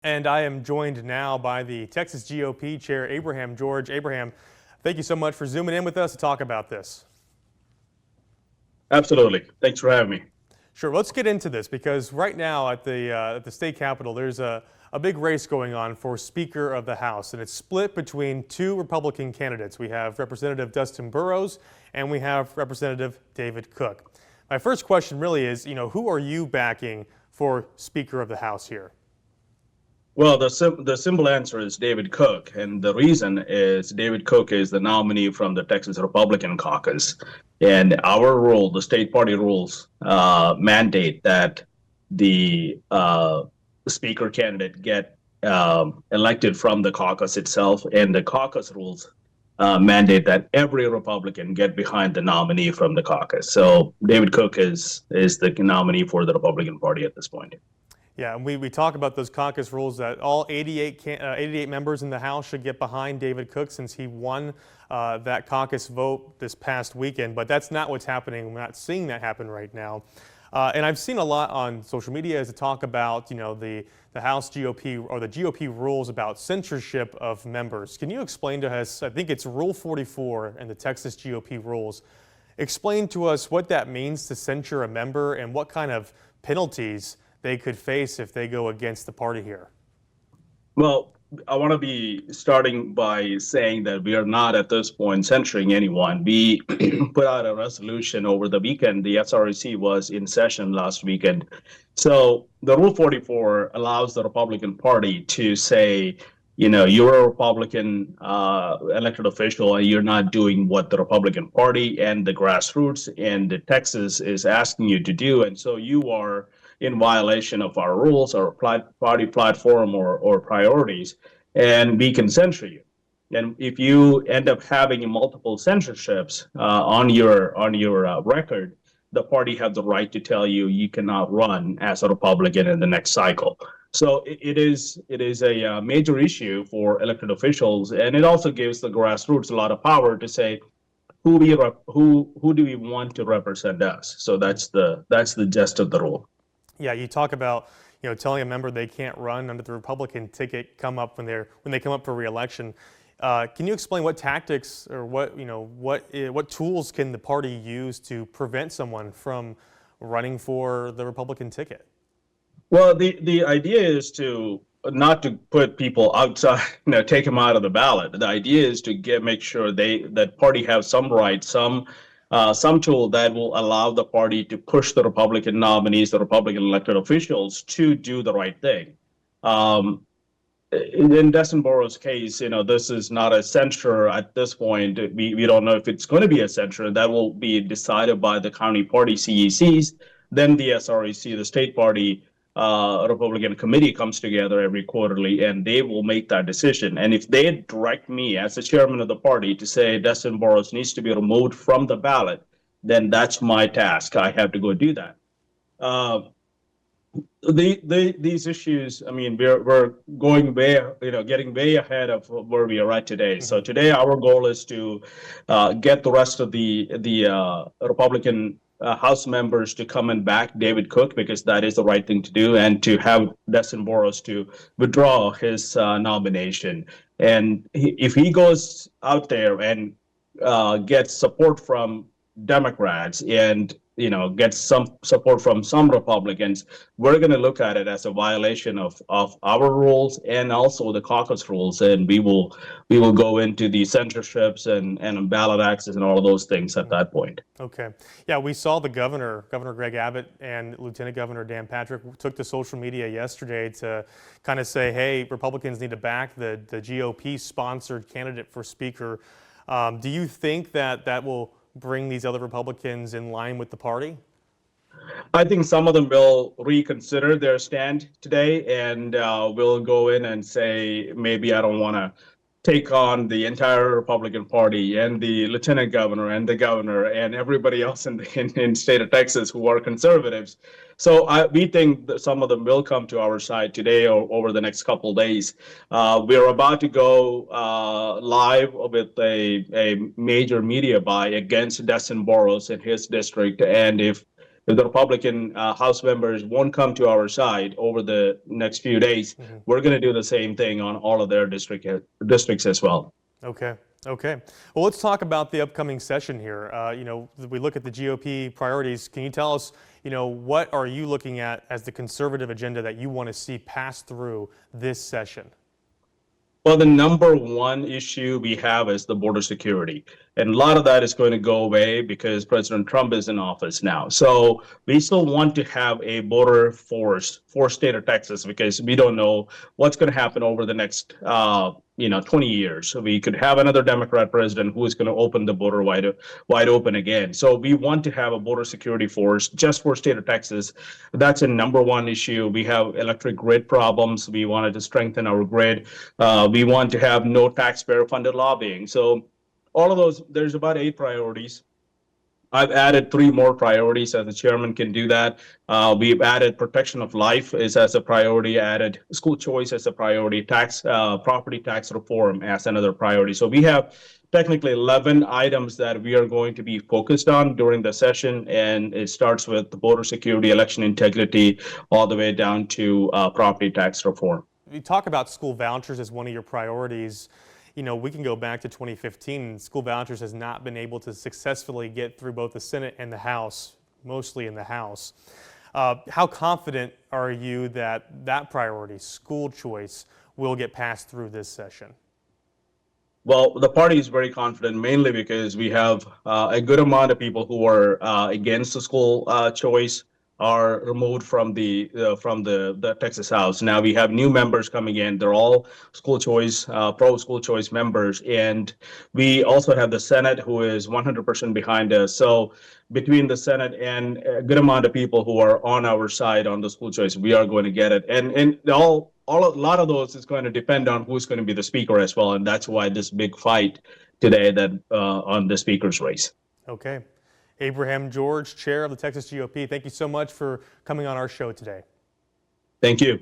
And I am joined now by the Texas GOP Chair, Abraham George. Abraham, thank you so much for zooming in with us to talk about this. Absolutely. Thanks for having me. Sure, let's get into this because right now at the state capitol, there's a big race going on for Speaker of the House, and it's split between two Republican candidates. We have Representative Dustin Burrows and we have Representative David Cook. My first question really is, who are you backing for Speaker of the House here? Well, the simple answer is David Cook, and the reason is David Cook is the nominee from the Texas Republican caucus, and our rule, the state party rules, mandate that the speaker candidate get elected from the caucus itself, and the caucus rules mandate that every Republican get behind the nominee from the caucus. So David Cook is the nominee for the Republican Party at this point. Yeah, and we talk about those caucus rules that all 88 members in the House should get behind David Cook since he won that caucus vote this past weekend. But that's not what's happening. We're not seeing that happen right now. And I've seen a lot on social media as to talk about, the House GOP or the GOP rules about censorship of members. Can you explain to us, I think it's Rule 44 in the Texas GOP rules, explain to us what that means to censure a member and what kind of penalties they could face if they go against the party here? Well, I want to be starting by saying that we are not at this point censoring anyone. We put out a resolution over the weekend. The SREC was in session last weekend. So the Rule 44 allows the Republican Party to say, you're a Republican elected official and you're not doing what the Republican Party and the grassroots and Texas is asking you to do. And so you are in violation of our rules, our party platform, or priorities, and we can censure you. And if you end up having multiple censorships on your record, the party has the right to tell you you cannot run as a Republican in the next cycle. So it is a major issue for elected officials, and it also gives the grassroots a lot of power to say who do we want to represent us. So that's the gist of the rule. Yeah, you talk about telling a member they can't run under the Republican ticket when they come up for re-election. Can you explain what tactics or what tools can the party use to prevent someone from running for the Republican ticket? Well, the idea is to not to put people outside, take them out of the ballot. The idea is to make sure that party have some rights, some tool that will allow the party to push the Republican nominees, the Republican elected officials, to do the right thing. In Dustin Burrows' case, this is not a censure at this point. We don't know if it's going to be a censure. That will be decided by the county party CECs. Then the SREC, the state party Republican committee, comes together every quarterly, and they will make that decision. And if they direct me as the chairman of the party to say Dustin Burrows needs to be removed from the ballot, then that's my task. I have to go do that. These issues, I mean, we're going getting way ahead of where we are at today. Mm-hmm. So today our goal is to get the rest of the Republican House members to come and back David Cook, because that is the right thing to do, and to have Dustin Burrows to withdraw his nomination. And if he goes out there and gets support from Democrats and gets some support from some Republicans, we're going to look at it as a violation of our rules and also the caucus rules, and we will go into the censorships and ballot access and all of those things at that point. Okay. Yeah, we saw the Governor Greg Abbott and Lieutenant Governor Dan Patrick took to social media yesterday to kind of say, hey, Republicans need to back the GOP-sponsored candidate for Speaker. Do you think that will bring these other Republicans in line with the party? I think some of them will reconsider their stand today and will go in and say, maybe I don't want to take on the entire Republican Party and the lieutenant governor and the governor and everybody else in the state of Texas who are conservatives. So we think that some of them will come to our side today or over the next couple of days. We're about to go live with a major media buy against Dustin Burrows in his district, and if if the Republican House members won't come to our side over the next few days, we're going to do the same thing on all of their districts as well. Okay. Okay. Well, let's talk about the upcoming session here. We look at the GOP priorities. Can you tell us, what are you looking at as the conservative agenda that you want to see pass through this session? Well, the number one issue we have is the border security. And a lot of that is going to go away because President Trump is in office now. So we still want to have a border force for state of Texas because we don't know what's going to happen over the next 20 years. So we could have another Democrat president who is going to open the border wide open again. So we want to have a border security force just for state of Texas. That's a number one issue. We have electric grid problems. We wanted to strengthen our grid. We want to have no taxpayer funded lobbying. So all of those, there's about 8 priorities. I've added 3 more priorities as the chairman can do that. We've added protection of life as a priority, added school choice as a priority, property tax reform as another priority. So we have technically 11 items that we are going to be focused on during the session, and it starts with the border security, election integrity, all the way down to property tax reform. You talk about school vouchers as one of your priorities. We can go back to 2015, and school vouchers has not been able to successfully get through both the Senate and the House, mostly in the House. How confident are you that that priority, school choice, will get passed through this session? Well, the party is very confident, mainly because we have a good amount of people who are against the school choice are removed from the Texas House. Now we have new members coming in. They're all school choice, pro school choice members. And we also have the Senate who is 100% behind us. So between the Senate and a good amount of people who are on our side on the school choice, we are going to get it. And a lot of those is going to depend on who's going to be the speaker as well. And that's why this big fight today on the speaker's race. Okay. Abraham George, chair of the Texas GOP, thank you so much for coming on our show today. Thank you.